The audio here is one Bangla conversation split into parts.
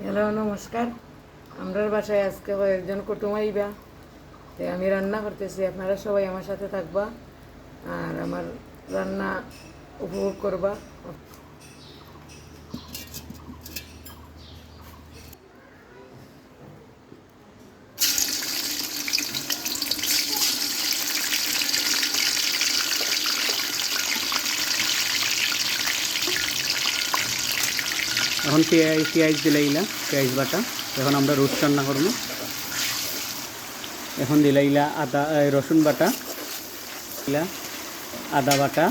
হ্যালো নমস্কার। আমরার বাসায় আজকে কয়েকজন কুটুম আইবা, তাই আমি রান্না করতেছি। আপনারা সবাই আমার সাথে থাকবা আর আমার রান্না উপভোগ করবা। এখন পেঁয়াজ দিলাইলা, পেঁয়াজ বাটা। এখন আমরা রোস্ট রান্না করবো। এখন দিলাইলা আদা রসুন বাটা, দিলা আদা বাটা,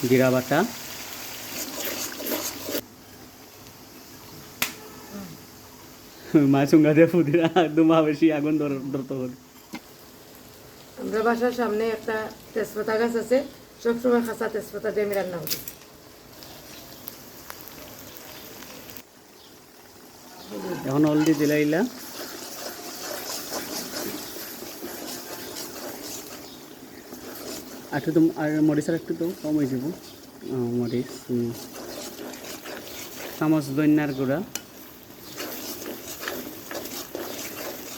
জিরা বাটা, মা চুঙ্গা দিয়ে ফুদিরা দুমা বেশি আগুন ধরতে হবে। আমরা বাসার সামনে একটা তেজপাতা গাছ আছে, সবসময় খাঁচা তেজপাতা দিয়ে আমি রান্না করি। এখন হলদি দিলাইলা, একটু তো আর মরিচের একটু তো কম হয়ে যাব। মরিচ চামচ দইনার গুঁড়া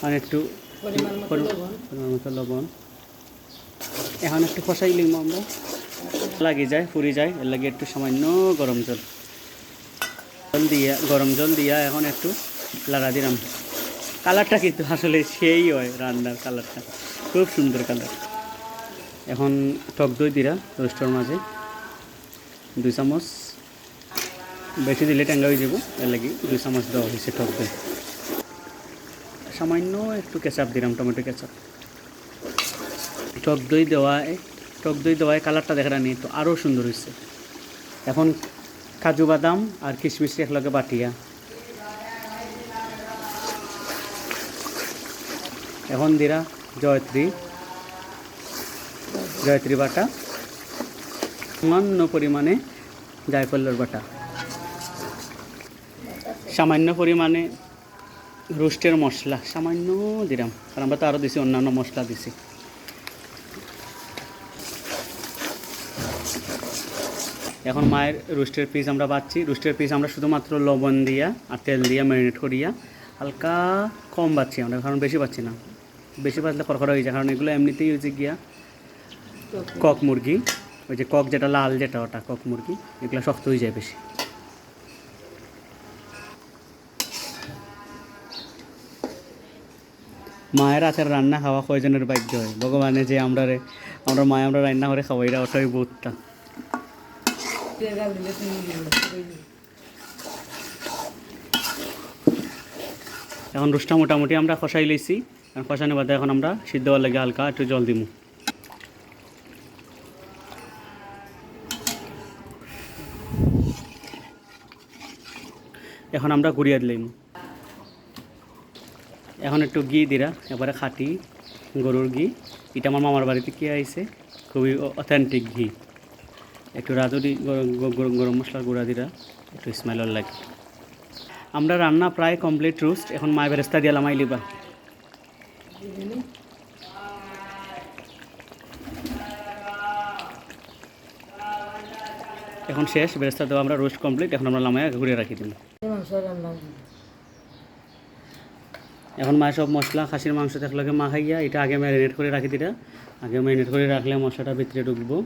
আর একটু পরিমাণ মতো লবণ। এখন একটু কষাই লিখবো আমরা, লাগে যায় পুরি যায়, এর লাগে একটু সামান্য গরম জল দিয়া গরম জল দিয়া এখন একটু লাড়া দিলাম। কালারটা কিন্তু আসলে সেই হয়, রান্নার কালারটা খুব সুন্দর কালার। এখন টক দই দিরা রোস্টের মাঝে 2 চামচ, বেশি দিলে টেঙ্গা হয়ে যাব, এর লাগে 2 চামচ দেওয়া হয়েছে টক দই। সামান্য একটু কেচাপ দিলাম, টমেটো কেচাপ। টক দই দেওয়ায় কালারটা দেখা নিয়ে তো আরও সুন্দর হয়েছে। এখন কাজু বাদাম আর কিশমিশ একলগে বাটিয়া, এখন দিরা জয়ত্রী বাটা, সামান্য পরিমাণে জায়ফলের বাটা, সামান্য পরিমাণে রোস্টের মশলা সামান্য দিলাম, কারণ আমরা তো আরও দিছি, অন্যান্য মশলা দিছি। এখন মায়ের রোস্টের পিস আমরা বাচ্ছি। রোস্টের পিস আমরা শুধুমাত্র লবণ দিয়া আর তেল দিয়া ম্যারিনেট করিয়া হালকা কম বাচ্ছি আমরা, কারণ বেশি পাচ্ছি না। বেশি বাঁচলে খড়খড়া হয়ে যায়, কারণ এগুলো এমনিতেই হয়েছে গিয়া কক মুরগি, ওই যে কক যেটা লাল যেটা ওটা কক মুরগি, এগুলো শক্ত হয়ে যায় বেশি। মায়ের হাতের রান্না খাওয়া কয়জনের বাধ্য হয়, ভগবানে যে আমরা মায় আমরা রান্না করে খাওয়াই, এটা ওটাই বহুতটা। এখন রোস্টটা মোটামুটি আমরা কষাই লইছি। কষানোর বাদে এখন আমরা সিদ্ধ হওয়ার লাগে হালকা একটু জল দিব। এখন আমরা গুড়িয়া দিলাম। এখন একটু ঘি দিরা, এবারে খাঁটি গরুর ঘি। এটা আমার মামার বাড়িতে কি আইছে, খুবই অথেন্টিক ঘি। একটু রাঁধুনি গরম মশলার গুঁড়া দিরা, একটু স্মেলর লাগে। আমরা রান্না প্রায় কমপ্লিট রোস্ট। এখন মায় বেরেস্তা দিয়ে লামাই লিবা। এখন শেষ বেরেস্তা দেওয়া, আমরা রোস্ট কমপ্লিট। এখন আমরা লামায় ঘুরিয়ে রাখি দিই। এখন মায় সব মশলা খাসির মাংস থাকলে মা খাইয়া এটা আগে ম্যারিনেট করে রাখি দিরা। আগে ম্যারিনেট করে রাখলে মশলাটা ভিতরে ঢুকবো।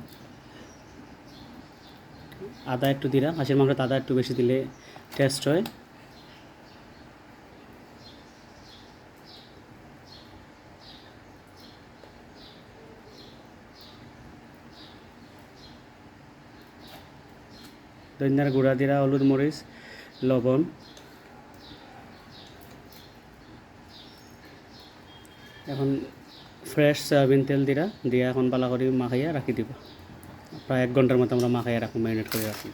আদা একটু দিরা, খাসির মাংসতে আদা একটু বেশি দিলে টেস্ট হয়। ধনিয়ার গুঁড়া দিরা, হলুদ মরিচ লবণ। এখন ফ্রেশ সয়াবিন তেল দিরা দিয়া এখন বালা করে মাখাইয়া রাখি দিব। প্রায় 1 ঘন্টার মতো আমরা মাখাইয়া রাখবো, ম্যারিনেট করে রাখি।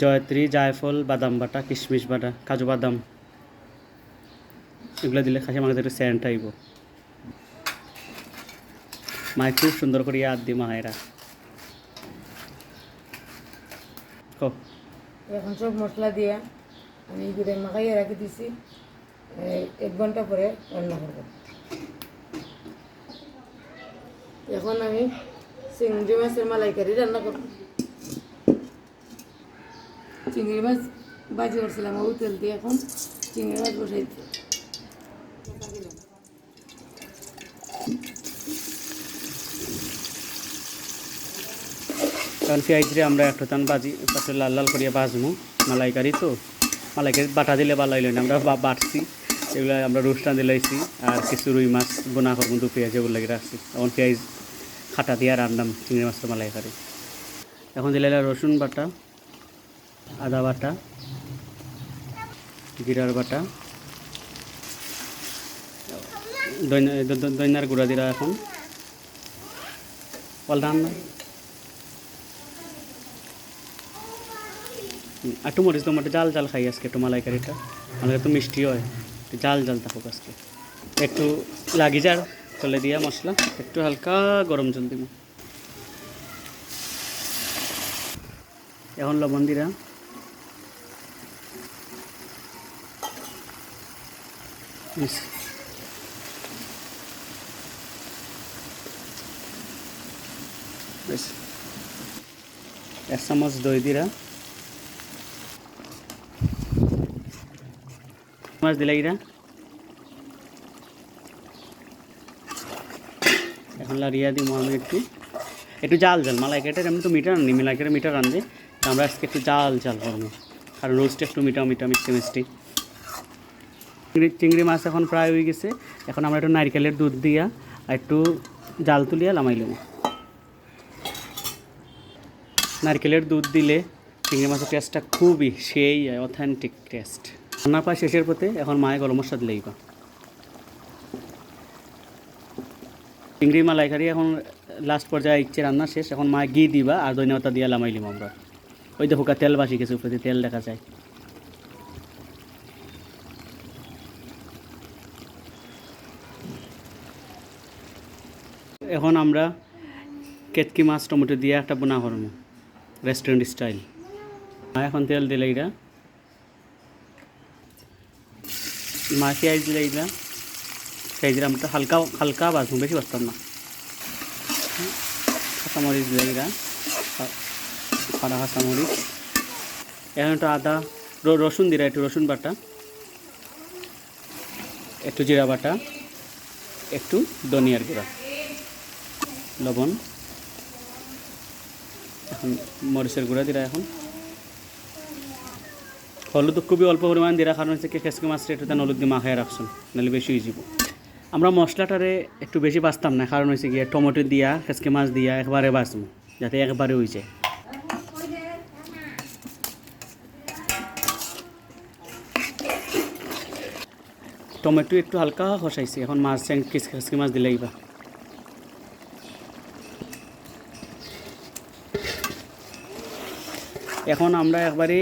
জয়ত্রী, জায়ফল, বাদাম বাটা, কিশমিশ বাটা, কাজু বাদাম এগুলো দিলে খাসি মাংসের একটু স্যান্ট আইব। মায় খুব সুন্দর করে হাত দিয়ে মাখাইরা। এখন সব মশলা দিয়ে আমি ঘুরে মাখাইয়ে রাখি দিছি। 1 ঘন্টা পরে রান্না করবো। এখন আমি চিংড়ি মাছের মালাইকারি রান্না করব। চিংড়ি মাছ ভাজি করছিলাম ওই তেল দিয়ে এখন চিংড়ি মাছ বসাইছি। কারণ পেঁয়াজরে আমরা একটু টান ভাজি একটু লাল লাল করিয়া ভাজবো। মালাইকারি তো মালাইকারি বাটা দিলে ভালো হইল না, আমরা বাটছি এগুলো আমরা রোস্টান দিলাইছি আর কিছু রুই মাছ বোনা করবো দু পেঁয়াজ এগুলো লাগিয়ে রাখছি। এখন পেঁয়াজ খাটা দিয়ে রান্নাম চিংড়ি মাছটা মালাইকারি। এখন দিলে রসুন বাটা, আদা বাটা, জিরার বাটা, দইনার গুঁড়া দিরা এখন অল রান্না। একটু মরিচ টমেটো জাল জাল খাই আজকে, একটু মালাইকারিটা আমাদের একটু মিষ্টি হয়, একটু জাল জাল থাকুক আজকে। একটু লাগি যার তলে দিয়া মশলা, একটু হালকা গরম জল দিব। এখন লবণ দিরা, এক চামচ দই দিরা, মাছ দিলা ইরা। এখন লাড়িয়া দিব আমি একটু একটু জাল জাল। মালাইকারিটা এমনি তো মিঠা রান্নি, মালাইকারি মিঠা রান্ধে, আমরা আজকে একটু জাল জাল করবো কারণ রোস্টটা একটু মিঠা মিঠা মিষ্টি মিষ্টি। চিংড়ি মাছ এখন প্রায় হয়ে গেছে, এখন আমরা একটু নারকেলের দুধ দিয়া আর একটু জাল তুলিয়া লামাই নেব। নারকেলের দুধ দিলে চিংড়ি মাছের টেস্টটা খুবই সেই অথেন্টিক টেস্ট। রান্না প্রায় শেষের পথে, এখন মায়ে গরম মশলা দিলেই বা চিংড়ি মালাইকারি এখন লাস্ট পর্যায়ে ইচ্ছে রান্না শেষ। এখন মায়ে ঘি দিবা আর ধনিয়া দিয়া লামাইলিম আমরা। ওই দেখো তেল বাসি গেছে, উপরে তেল দেখা যায়। এখন আমরা কেতকি মাছ টমেটো দিয়ে একটা বোনা করবো রেস্টুরেন্ট স্টাইল। এখন তেল দিলে এটা মা পেঁয়াজ দিলে এটা পেঁয়াজ দিলে আমরা হালকা হালকা বাজবো, বেশি বাজতাম না। কাঁচামরিচ দিলে এটা সাদা কাঁচামরিচ। এখন একটু আদা রসুন দিলে, একটু রসুন বাটা, একটু জিরা বাটা, একটু ধনিয়ার গুঁড়া, লবণ, এখন মরিচের গুঁড়া দিরা। এখন হলুদ খুবই অল্প পরিমাণ দিরা, কারণ হচ্ছে কি খেসকি মাছটা একটু তার হলুদ দিয়ে মাখায় রাখছেন, নাহলে বেশি হয়ে যাব। আমরা মশলাটারে একটু বেশি বাঁচতাম না, কারণ হচ্ছে গিয়ে টমেটো দিয়া খেসকি মাছ দিয়া একবারে বাঁচবো, যাতে একবারে হয়ে যায়। টমেটো একটু হালকা খসাইছি, এখন মাছ খেসকি মাছ দিলেই বা। এখন আমরা একবারে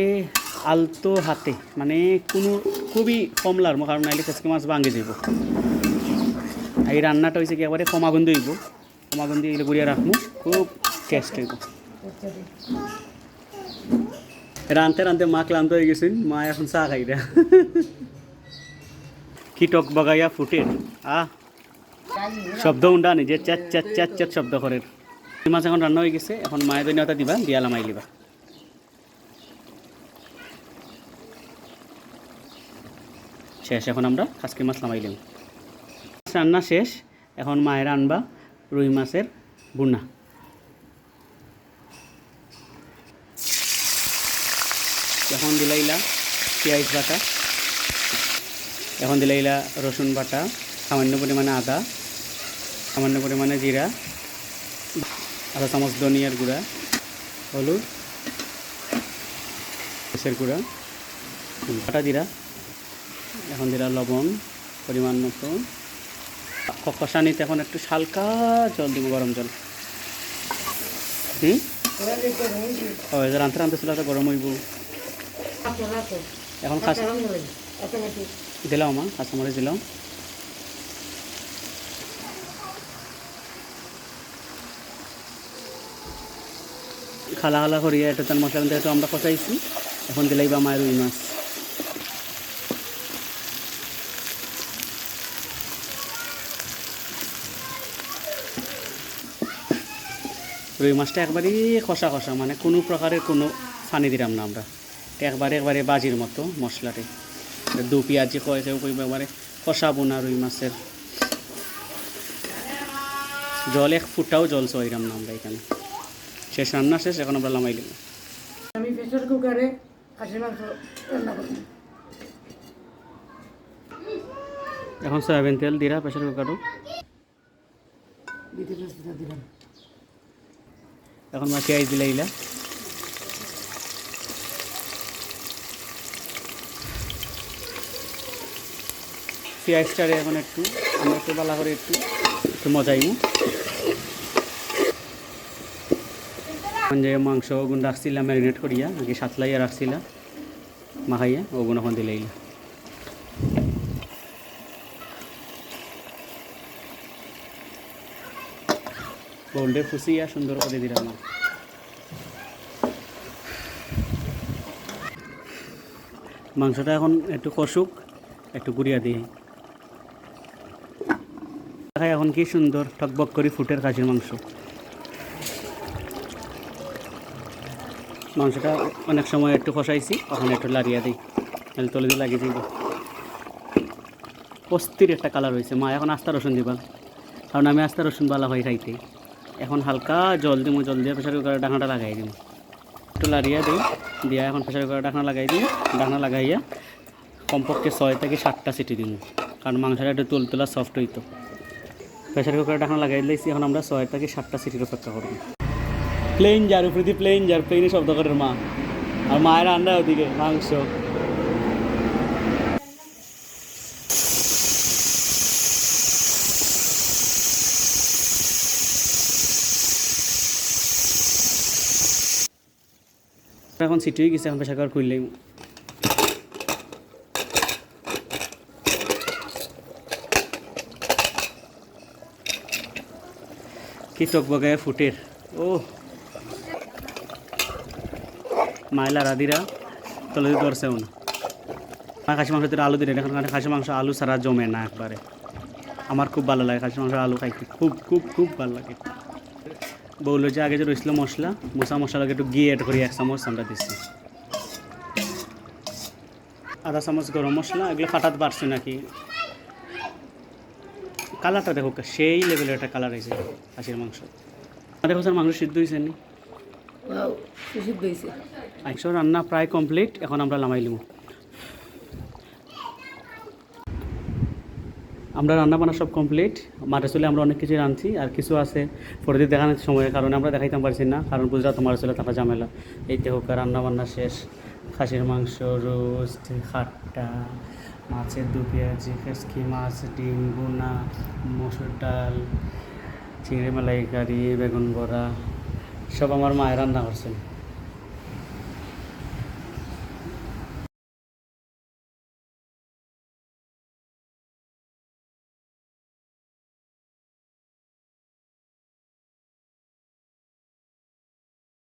আলতো হাতে, মানে কোনো খুবই কম লাড়বো, কারণ নাইলে খেসকি মাছ ভাঙে যাব। এই রান্নাটা হয়েছে কি একবারে কমাগুন দিব, কমাগুন দিয়ে এগুলো গুড়িয়ে রাখবো, খুব টেস্ট হইব। রানতে রানতে মা ক্লান্ত হয়ে গেছেন, মা এখন চা খাই রা। কি টক বাগাইয়া ফুটের শব্দ উন্ডা নি যে চ্যাট চ্যাট চ্যাট চ্যাট শব্দ করে। মাছ এখন রান্না হয়ে গেছে, এখন মায়ের ধনিয়াটা দিবা, দিয়া লামাই লিবা। শেষ, এখন আমরা খাসকি মাছ নামাইলাম। রান্না শেষ, এখন মায়ের আনবা রুই মাছের বুনা। এখন দিলাইলা পেঁয়াজ বাটা, এখন দিলাইলা রসুন বাটা, সামান্য পরিমাণে আদা, সামান্য পরিমাণে জিরা, আধা চামচ ধনিয়ার গুঁড়া, হলুদ, মরিচের গুঁড়া, বাটা জিরা, এখন দিলা লবণ পরিমাণ মতো। কষানিতে এখন একটু হালকা জল দিব, গরম জল। রান্তে রান্তে চুলাটা গরম হইব। এখন দিলাম মা কাঁচামরিচ দিলাম। খালা খালা করিয়া এটা তার মশলা দিয়ে আমরা কষাইছি। এখন দিলাই বা মায়ের রুই মাছ। রুই মাছটা একবারই কষা কষা, মানে কোনো প্রকারের কোনো পানি দিলাম না আমরা, একবারে বাজির মতো মশলাটি। দু পেঁয়াজি কয় কেউ কইব একবারে কষাবো না রুই মাছের, জল এক ফুটাও জল সইরাম না আমরা এখানে। শেষ রান্না শেষ, এখন আমরা লামাই দিলাম। আমি প্রেসার কুকারে খাসির মাংস রান্না করব। এখন সয়াবিন তেল দিরা প্রেসার কুকারও দিতে প্রস্তুত দিলাম। এখন মা পেঁয়াজ দিলে ইলা পেঁয়াজটারে এখন একটু আমরা একটু বালা করে একটু মজাইমু। এখন যে মাংস ওগুন রাখছিলাম ম্যারিনেট করিয়া নাকি সাতলাইয়া রাখছিলাম মাখাইয়া, ওগুন এখন দিলে ইলা গোল্ডে ফুসিয়া সুন্দর করে দিলাম না। মাংসটা এখন একটু কষুক, একটু গুড়িয়া দিয়ে এখন কি সুন্দর টকবক করে ফুটের খাসির মাংস। মাংসটা অনেক সময় একটু কষাইছি, এখন একটু লাড়িয়া দিই, তাহলে তলে দিয়ে লাগিয়ে যাইব। অস্থির একটা কালার হয়েছে। মা এখন আস্তা রসুন দিবা, কারণ আমি আস্তা রসুন বালা হয় খাইতে। এখন হালকা জল দিব, জল দিয়ে প্রেসার কুকারের ঢাকনাটা লাগাই দিব, একটু লাড়িয়া দিই, দিয়া এখন প্রেসার কুকারের ঢাকনা লাগাই দিই। ঢাকনা লাগাইয়া কমপক্ষে 6 থেকে 7টা সিটি দিব, কারণ মাংসটা একটু তুলতুলা সফট হইতো। প্রেসার কুকারের ঢাকনা লাগাই দিয়েছি, এখন আমরা 6 থেকে 7টা সিটির অপেক্ষা করব। প্লেন যার উপরে দিয়ে প্লেন যার, প্লেনে শব্দ করে মা, আর মায়ের রান্না ওদিকে মাংস। এখন সিটি হয়ে গেছে, এখন প্রেসার কুকার খুললেই কি টকবগায় ফুটের। ও মাইলা রাধিরা তলে ধরছেও না। খাসি মাংস তো আলু দিলে, এখন খাসি মাংস আলু ছাড়া জমে না একবারে। আমার খুব ভালো লাগে খাসি মাংস আলু খাইতে, খুব খুব খুব ভালো লাগে। বউলো যে আগে যে রয়েছিল মশলা, মুসা মশলাকে একটু ঘি অ্যাড করি 1 চামচ আমরা দিচ্ছি, আধা চামচ গরম মশলা, এগুলো ফাটাত পারছি নাকি। কালারটা দেখো সেই লেভেলের একটা কালার হয়েছে খাসির মাংস। দেখো স্যার মাংস সিদ্ধ হয়েছে নি, সিদ্ধ হয়েছে। একশো রান্না প্রায় কমপ্লিট, এখন আমরা নামাই লিব। আমরা রান্না বান্না সব কমপ্লিট। মাঠে চলে আমরা অনেক কিছু রাঁধছি, আর কিছু আছে পরে দিয়ে দেখানোর সময়ের কারণে আমরা দেখাইতে পারছি না, কারণ গুজরাট মাঠে চলে থাকা ঝামেলা। এইতে হোক রান্না বান্না শেষ, খাসির মাংস, রোস্ট, খাট্টা, মাছের দু পেঁয়াজি, খেসকি মাছ, ডিম বোনা, মসুর ডাল, চিংড়ি মালাইকারি, বেগুন বড়া, সব আমার মায়ের রান্না করছেন।